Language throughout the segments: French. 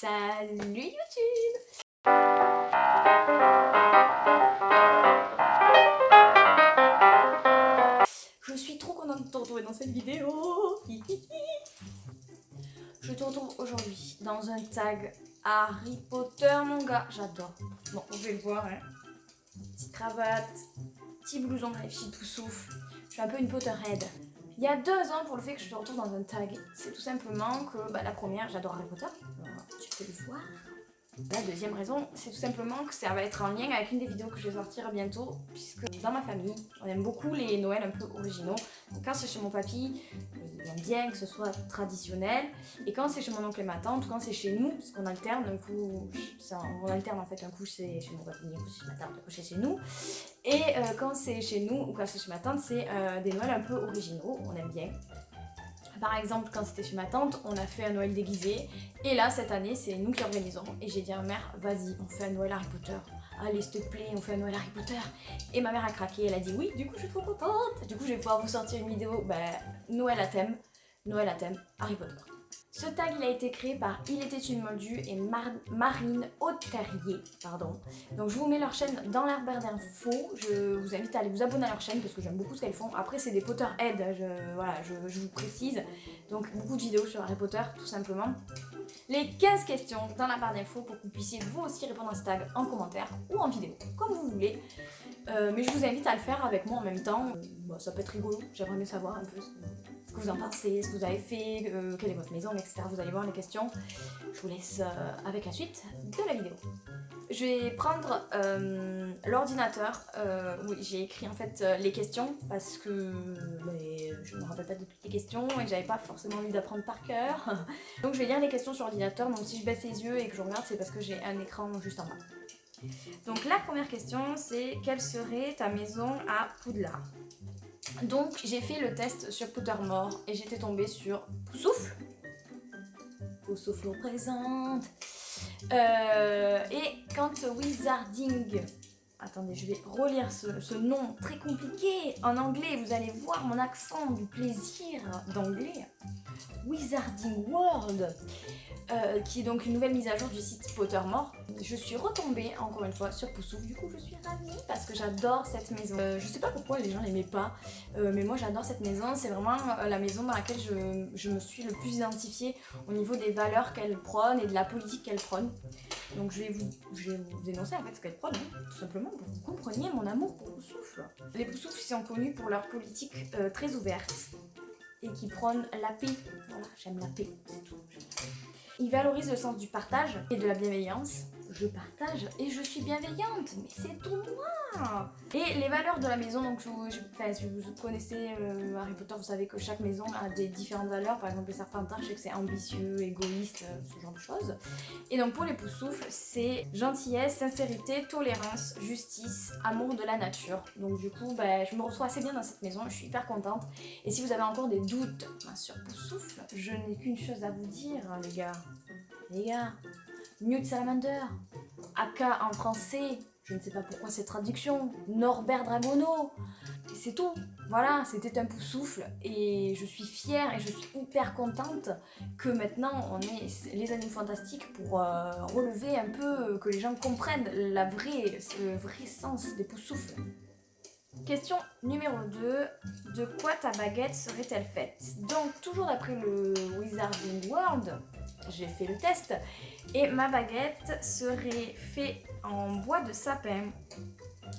Salut YouTube! Je suis trop contente de te retrouver dans cette vidéo. Je te retrouve aujourd'hui dans un tag Harry Potter, mon gars. J'adore. Bon, vous pouvez le voir, hein. Petite cravate, petit blouson magnifique, tout souffle. Je suis un peu une Potterhead. Il y a 2 ans pour le fait que je te retrouve dans un tag. C'est tout simplement que la première, j'adore Harry Potter. Tu peux le voir. La deuxième raison, c'est tout simplement que ça va être en lien avec une des vidéos que je vais sortir bientôt, puisque dans ma famille, on aime beaucoup les Noëls un peu originaux. Donc quand c'est chez mon papy, il aime bien que ce soit traditionnel, et quand c'est chez mon oncle et ma tante, quand c'est chez nous, parce qu'on alterne, un coup, on alterne en fait, un coup c'est chez mon papy, un coup c'est chez ma tante, un coup c'est chez nous, et quand c'est chez nous, ou quand c'est chez ma tante, c'est des Noëls un peu originaux, on aime bien. Par exemple, quand c'était chez ma tante, on a fait un Noël déguisé. Et là, cette année, c'est nous qui organisons. Et j'ai dit à ma mère, vas-y, on fait un Noël Harry Potter. Allez, s'il te plaît, on fait un Noël Harry Potter. Et ma mère a craqué, elle a dit oui, du coup, je suis trop contente. Du coup, je vais pouvoir vous sortir une vidéo, Noël à thème, Harry Potter. Ce tag, il a été créé par Il était une moldue et Marine Haute-Terrier, pardon. Donc je vous mets leur chaîne dans la barre d'infos. Je vous invite à aller vous abonner à leur chaîne parce que j'aime beaucoup ce qu'elles font. Après, c'est des Potterheads, je vous précise. Donc beaucoup de vidéos sur Harry Potter, tout simplement. Les 15 questions dans la barre d'infos pour que vous puissiez vous aussi répondre à ce tag en commentaire ou en vidéo, comme vous voulez. Mais je vous invite à le faire avec moi en même temps. Ça peut être rigolo, j'aimerais mieux savoir un peu ce que vous en pensez, ce que vous avez fait, quelle est votre maison, etc. Vous allez voir les questions. Je vous laisse avec la suite de la vidéo. Je vais prendre l'ordinateur. Oui, j'ai écrit en fait les questions parce que je ne me rappelle pas de toutes les questions et j'avais pas forcément envie d'apprendre par cœur. Donc je vais lire les questions sur l'ordinateur. Donc si je baisse les yeux et que je regarde, c'est parce que j'ai un écran juste en bas. Donc la première question, c'est quelle serait ta maison à Poudlard? Donc j'ai fait le test sur Pottermore et j'étais tombée sur Poussoufle. Poussoufle représente. Et quand Wizarding... Attendez, je vais relire ce nom très compliqué en anglais. Vous allez voir mon accent du plaisir d'anglais. Wizarding World, qui est donc une nouvelle mise à jour du site Pottermore. Je suis retombée encore une fois sur Poussoufle, du coup je suis ravie parce que j'adore cette maison. Je sais pas pourquoi les gens l'aimaient pas, mais moi j'adore cette maison. C'est vraiment la maison dans laquelle je me suis le plus identifiée au niveau des valeurs qu'elle prône et de la politique qu'elle prône. Donc je vais vous énoncer en fait ce qu'elle prône, tout simplement pour que vous compreniez mon amour pour Poussoufle. Les Poussoufles sont connus pour leur politique très ouverte et qui prône la paix. Voilà, j'aime la paix, c'est tout. Ils valorisent le sens du partage et de la bienveillance. Je partage et je suis bienveillante, mais c'est tout moi. Et les valeurs de la maison, donc si vous connaissez Harry Potter, vous savez que chaque maison a des différentes valeurs. Par exemple, les Serpentards, je sais que c'est ambitieux, égoïste, ce genre de choses. Et donc pour les Poussoufles, c'est gentillesse, sincérité, tolérance, justice, amour de la nature. Donc du coup, je me retrouve assez bien dans cette maison, je suis hyper contente. Et si vous avez encore des doutes sur Poussoufle, je n'ai qu'une chose à vous dire, les gars. Les gars, Newt Salamander, aka en français, je ne sais pas pourquoi cette traduction, Norbert Dragono, c'est tout. Voilà, c'était un Poussoufle et je suis fière et je suis hyper contente que maintenant on ait les Animaux Fantastiques pour relever un peu, que les gens comprennent le vrai sens des Poussoufles. Question numéro 2, de quoi ta baguette serait-elle faite? Donc toujours d'après le Wizarding World, j'ai fait le test, et ma baguette serait faite en bois de sapin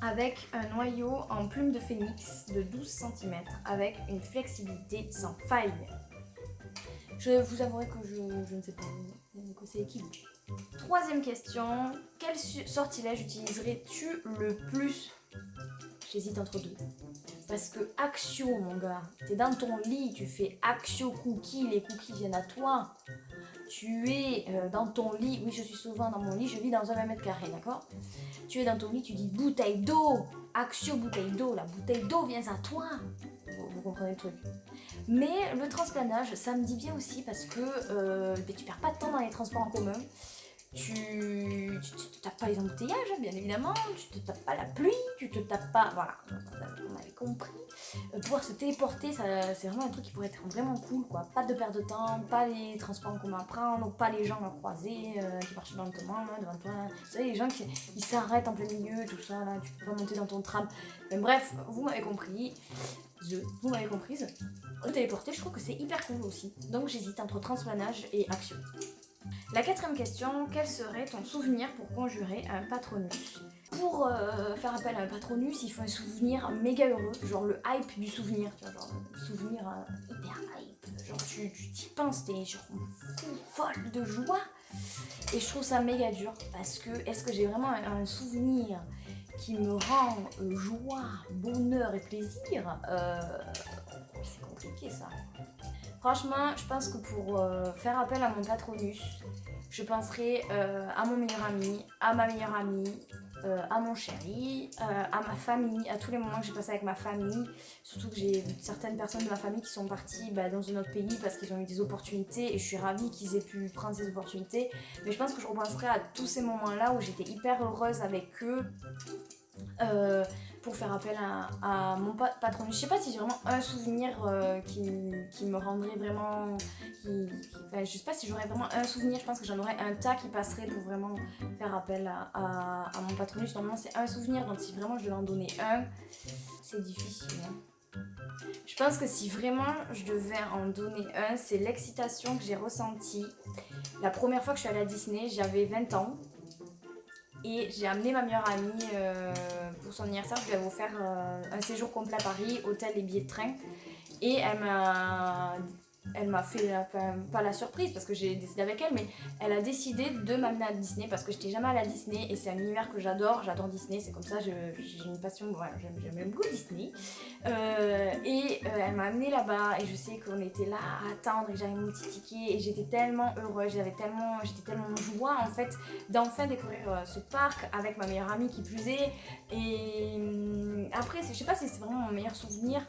avec un noyau en plume de phénix de 12 cm avec une flexibilité sans faille. Je vous avouerai que je ne sais pas que c'est équilibre. Troisième question, quel sortilège utiliserais-tu le plus? J'hésite entre deux. Parce que Axio, mon gars, t'es dans ton lit, tu fais Axio cookies, les cookies viennent à toi. Tu es dans ton lit, oui je suis souvent dans mon lit, je vis dans un 20 mètres carrés, d'accord? Tu es dans ton lit, tu dis bouteille d'eau, Axio bouteille d'eau, la bouteille d'eau vient à toi. Vous comprenez le truc. Mais le transplanage, ça me dit bien aussi parce que tu perds pas de temps dans les transports en commun. tu te tapes pas les embouteillages, bien évidemment, tu te tapes pas la pluie, tu te tapes pas... Voilà, on avait compris. Pouvoir se téléporter, c'est vraiment un truc qui pourrait être vraiment cool, quoi. Pas de perte de temps, pas les transports en commun à prendre, pas les gens à croiser, qui marchent lentement devant toi. Vous savez, les gens qui s'arrêtent en plein milieu, tout ça, là, tu peux pas monter dans ton tram. Mais bref, vous m'avez compris. Vous m'avez comprise. Le téléporter, je trouve que c'est hyper cool aussi. Donc j'hésite entre transmanage et action. La quatrième question, quel serait ton souvenir pour conjurer un patronus? Pour faire appel à un patronus, il faut un souvenir méga heureux, genre le hype du souvenir, tu vois, genre le souvenir hyper hype, genre tu t'y penses, t'es genre folle de joie. Et je trouve ça méga dur parce que est-ce que j'ai vraiment un souvenir qui me rend joie, bonheur et plaisir? C'est compliqué ça. Franchement, je pense que pour faire appel à mon patronus, je penserai à mon meilleur ami, à ma meilleure amie, à mon chéri, à ma famille, à tous les moments que j'ai passé avec ma famille. Surtout que j'ai certaines personnes de ma famille qui sont parties dans un autre pays parce qu'ils ont eu des opportunités et je suis ravie qu'ils aient pu prendre ces opportunités. Mais je pense que je repenserai à tous ces moments-là où j'étais hyper heureuse avec eux. Pour faire appel à mon patronus. Je sais pas si j'ai vraiment un souvenir qui me rendrait vraiment... Enfin, je sais pas si j'aurais vraiment un souvenir, je pense que j'en aurais un tas qui passerait pour vraiment faire appel à mon patronus. Normalement c'est un souvenir, donc si vraiment je devais en donner un, c'est difficile. Hein. Je pense que si vraiment je devais en donner un, c'est l'excitation que j'ai ressentie la première fois que je suis allée à Disney. J'avais 20 ans. Et j'ai amené ma meilleure amie pour son anniversaire. Je lui avais offert un séjour complet à Paris, hôtel et billets de train. Et elle m'a fait, enfin, pas la surprise parce que j'ai décidé avec elle, mais elle a décidé de m'amener à Disney parce que j'étais jamais allée à Disney et c'est un univers que j'adore Disney, c'est comme ça, j'ai une passion, voilà, j'aime beaucoup Disney. Elle m'a amenée là-bas et je sais qu'on était là à attendre et j'avais mon petit ticket et j'étais tellement heureuse, j'étais tellement en joie en fait d'enfin découvrir ce parc avec ma meilleure amie qui plus est. Et après, je sais pas si c'est vraiment mon meilleur souvenir.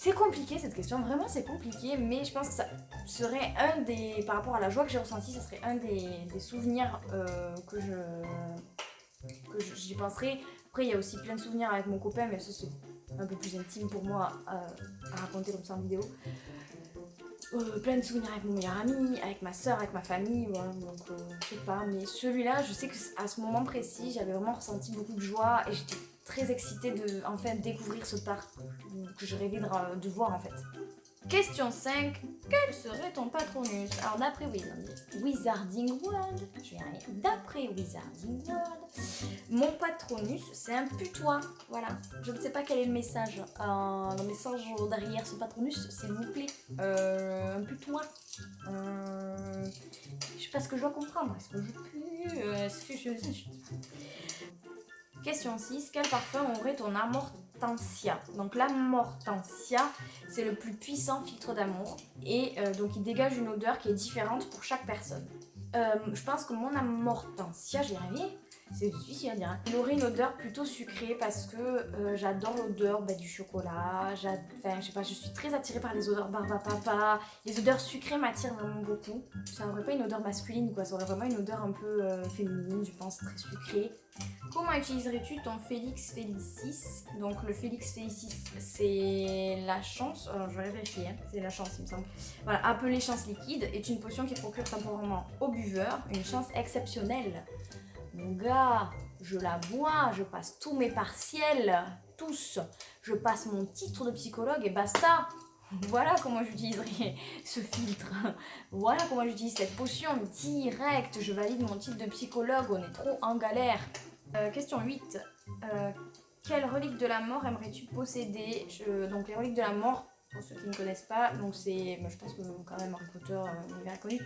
C'est compliqué cette question, vraiment c'est compliqué, mais je pense que ça serait par rapport à la joie que j'ai ressentie, ça serait un des souvenirs que j'y penserais. Après il y a aussi plein de souvenirs avec mon copain, mais ça c'est un peu plus intime pour moi à raconter comme ça en vidéo. Plein de souvenirs avec mon meilleur ami, avec ma soeur, avec ma famille, voilà, donc je sais pas, mais celui-là je sais qu'à ce moment précis j'avais vraiment ressenti beaucoup de joie et j'étais très excitée de enfin découvrir ce parc que je rêvais de voir en fait. Question 5. Quel serait ton patronus? Alors d'après Wizarding World, je vais y arriver. D'après Wizarding World, mon patronus c'est un putois. Voilà. Je ne sais pas quel est le message. Le message derrière ce patronus, s'il vous plaît. Un putois. Je sais pas ce que je dois comprendre. Est-ce que je pue? Est-ce que je... Question 6. Quel parfum aurait ton Amortensia? Donc l'Amortensia, c'est le plus puissant filtre d'amour et donc il dégage une odeur qui est différente pour chaque personne. Je pense que mon Amortensia, j'y arrivé, c'est difficile à dire. Hein. Il aurait une odeur plutôt sucrée parce que j'adore l'odeur du chocolat. Enfin, je sais pas, je suis très attirée par les odeurs barbe à papa. Les odeurs sucrées m'attirent vraiment beaucoup. Ça n'aurait pas une odeur masculine, quoi. Ça aurait vraiment une odeur un peu féminine, je pense, très sucrée. Comment utiliserais-tu ton Felix Felicis? Donc le Felix Felicis, c'est la chance. Alors je vais vérifier, hein. C'est la chance, il me semble. Voilà, appelée chance liquide, est une potion qui procure temporairement au buveur une chance exceptionnelle. Mon gars, je la bois, je passe tous mes partiels, tous. Je passe mon titre de psychologue et basta. Voilà comment j'utiliserai ce filtre. Voilà comment j'utilise cette potion direct. Je valide mon titre de psychologue, on est trop en galère. Question 8. Quelle relique de la mort aimerais-tu posséder? Donc les reliques de la mort, pour ceux qui ne connaissent pas, donc c'est, je pense que quand même Harry Potter, univers connu.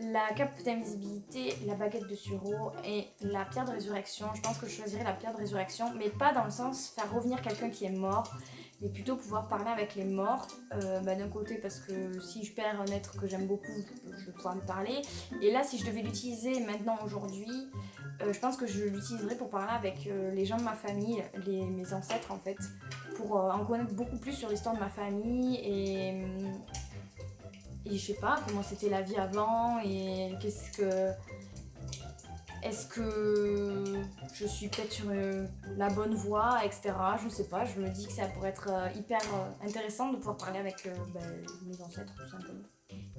La cape d'invisibilité, la baguette de Suro et la pierre de résurrection. Je pense que je choisirais la pierre de résurrection, mais pas dans le sens faire revenir quelqu'un qui est mort, mais plutôt pouvoir parler avec les morts. D'un côté parce que si je perds un être que j'aime beaucoup, je vais pouvoir lui parler. Et là, si je devais l'utiliser maintenant aujourd'hui, je pense que je l'utiliserais pour parler avec les gens de ma famille, mes ancêtres en fait, pour en connaître beaucoup plus sur l'histoire de ma famille et je sais pas comment c'était la vie avant et Est-ce que je suis peut-être sur la bonne voie, etc. Je sais pas, je me dis que ça pourrait être hyper intéressant de pouvoir parler avec mes ancêtres tout simplement.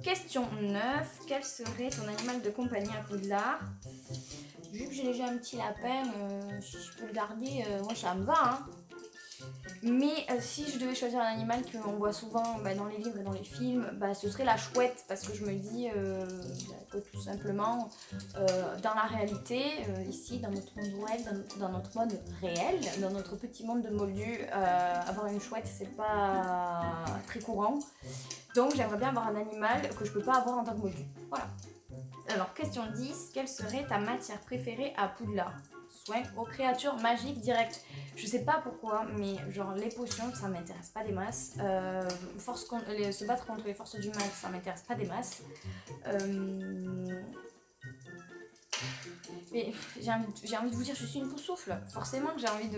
Question 9. Quel serait ton animal de compagnie à Poudlard? Vu que j'ai déjà un petit lapin, si je peux le garder, moi ça me va. Hein. Mais si je devais choisir un animal qu'on voit souvent dans les livres et dans les films, ce serait la chouette, parce que je me dis que tout simplement, dans la réalité, ici, dans notre monde web, dans notre monde réel, dans notre petit monde de moldus, avoir une chouette, c'est pas très courant. Donc j'aimerais bien avoir un animal que je peux pas avoir en tant que moldu. Voilà. Alors, question 10, quelle serait ta matière préférée à Poudlard? Soin aux créatures magiques directes. Je sais pas pourquoi, mais genre les potions, ça m'intéresse pas des masses. Se battre contre les forces du mal, ça m'intéresse pas des masses. Mais j'ai envie de vous dire, je suis une poussoufle. Forcément que j'ai envie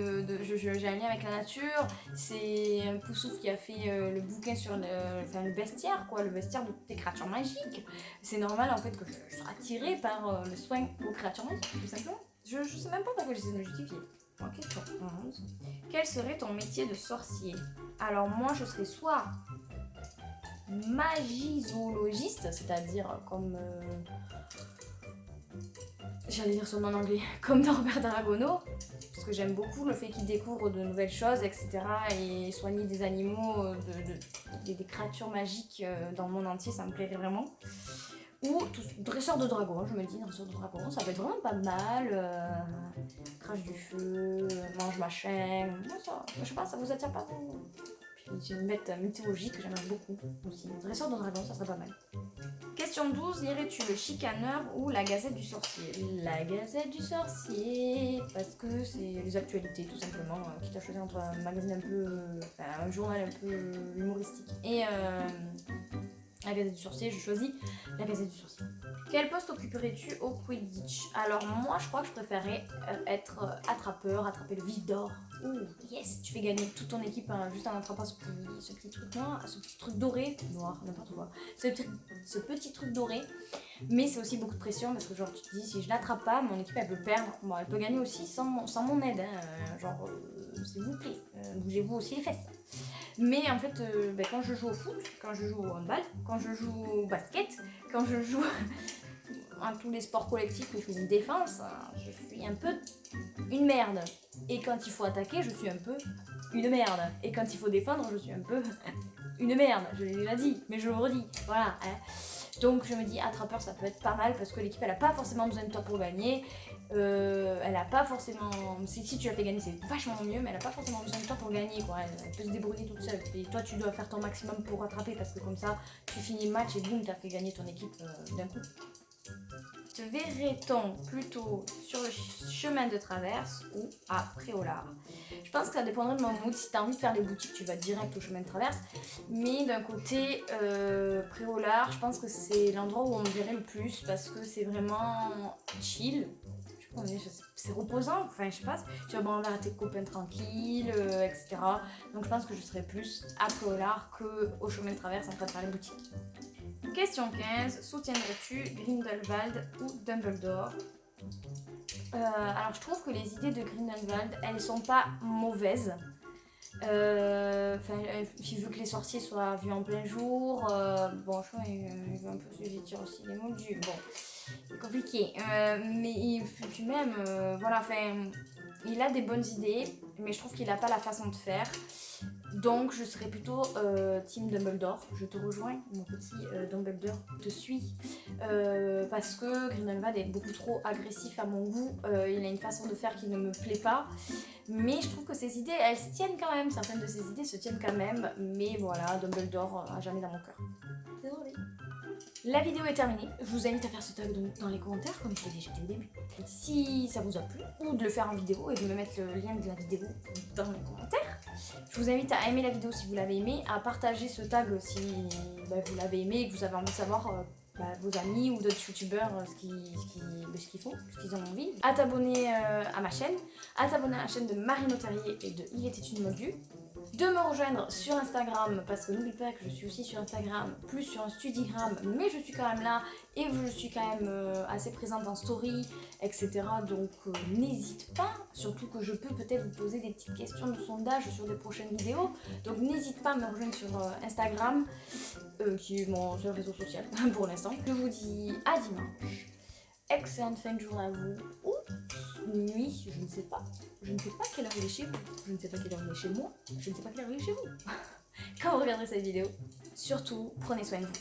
j'ai un lien avec la nature. C'est un poussoufle qui a fait le bouquin sur le bestiaire, quoi, le bestiaire de toutes les créatures magiques. C'est normal en fait que je sois attirée par le soin aux créatures magiques, tout simplement. Je sais même pas pourquoi j'essaie de me justifier. Bon, question 11. Quel serait ton métier de sorcier? Alors moi je serais soit magizoologiste, c'est-à-dire comme... j'allais dire son nom en anglais, comme dans Robert d'Aragono, parce que j'aime beaucoup le fait qu'il découvre de nouvelles choses, etc. et soigner des animaux, des créatures magiques dans le monde entier, ça me plairait vraiment. Ou dresseur de dragon, je me dis, dresseur de dragon, ça peut être vraiment pas mal. Crache du feu, mange machin, ça, je sais pas, ça vous attire pas? C'est une bête mythologique que j'aimerais beaucoup aussi. Dresseur de dragon, ça serait pas mal. Question 12, lirais-tu le Chicaneur ou la Gazette du Sorcier? La Gazette du Sorcier, parce que c'est les actualités tout simplement, quitte à choisir entre un magazine un peu, un journal un peu humoristique et la Gazette du Sorcier, je choisis la Gazette du Sorcier. Quel poste occuperais-tu au Quidditch? Alors moi je crois que je préférerais être attrapeur, attraper le vif d'or. Ouh yes, tu fais gagner toute ton équipe juste en attrapant ce petit truc noir, ce petit truc doré, noir, n'importe quoi. Ce petit truc doré, mais c'est aussi beaucoup de pression parce que genre tu te dis si je l'attrape pas, mon équipe elle peut perdre. Bon elle peut gagner aussi sans mon aide, hein. S'il vous plaît, bougez-vous aussi les fesses. Mais en fait, quand je joue au foot, quand je joue au handball, quand je joue au basket, quand je joue à tous les sports collectifs où je fais une défense, je suis un peu une merde. Et quand il faut attaquer, je suis un peu une merde. Et quand il faut défendre, je suis un peu une merde. Je l'ai déjà dit, mais je le redis. Voilà. Hein. Donc je me dis, attrapeur, ça peut être pas mal parce que l'équipe, elle a pas forcément besoin de toi pour gagner. Elle a pas forcément... Si tu la fais gagner, c'est vachement mieux, mais elle a pas forcément besoin de toi pour gagner, quoi. Elle peut se débrouiller toute seule. Et toi, tu dois faire ton maximum pour rattraper parce que comme ça, tu finis le match et boum, t'as fait gagner ton équipe d'un coup. Te verrait-on plutôt sur le chemin de traverse ou à Préolard? Je pense que ça dépendrait de mon mood. Si t'as envie de faire les boutiques, tu vas direct au chemin de traverse. Mais d'un côté, Préolard, je pense que c'est l'endroit où on me verrait le plus parce que c'est vraiment chill. C'est reposant, enfin je sais pas, tu vas boire un verre à tes copains tranquilles, etc. Donc je pense que je serais plus à Préolard qu'au chemin de traverse en train de faire les boutiques. Question 15, soutiendrais-tu Grindelwald ou Dumbledore? Alors je trouve que les idées de Grindelwald, elles sont pas mauvaises. Il veut que les sorciers soient vus en plein jour. Bon, je crois qu'il veut un peu se vêtir aussi les moldus. Bon, c'est compliqué. Puis même, voilà, il a des bonnes idées, mais je trouve qu'il n'a pas la façon de faire. Donc je serais plutôt team Dumbledore. Je te rejoins, mon petit Dumbledore te suit. Parce que Grindelwald est beaucoup trop agressif à mon goût. Il a une façon de faire qui ne me plaît pas. Mais je trouve que ses idées, elles se tiennent quand même. Certaines de ses idées se tiennent quand même. Mais voilà, Dumbledore à jamais dans mon cœur. Désolée. La vidéo est terminée. Je vous invite à faire ce tag dans les commentaires, comme je l'ai déjà dit au début. Si ça vous a plu, ou de le faire en vidéo et de me mettre le lien de la vidéo dans les commentaires. Je vous invite à aimer la vidéo si vous l'avez aimé, à partager ce tag si vous l'avez aimé et que vous avez envie de savoir vos amis ou d'autres youtubeurs ce qu'ils font, ce qu'ils ont envie. À t'abonner à ma chaîne, à t'abonner à la chaîne de Marine Terrier et de Il était une moldue. de me rejoindre sur Instagram, parce que n'oubliez pas que je suis aussi sur Instagram, plus sur un Studigram, mais je suis quand même là et je suis quand même assez présente en story, etc. Donc n'hésite pas, surtout que je peux peut-être vous poser des petites questions de sondage sur des prochaines vidéos. Donc n'hésite pas à me rejoindre sur Instagram, qui est mon seul réseau social pour l'instant. Je vous dis à dimanche. Excellente fin de journée à vous, ou nuit, je ne sais pas. Je ne sais pas quelle heure il est chez vous, je ne sais pas quelle heure il est chez moi, je ne sais pas quelle heure il est chez vous. Quand vous regarderez cette vidéo, surtout, prenez soin de vous.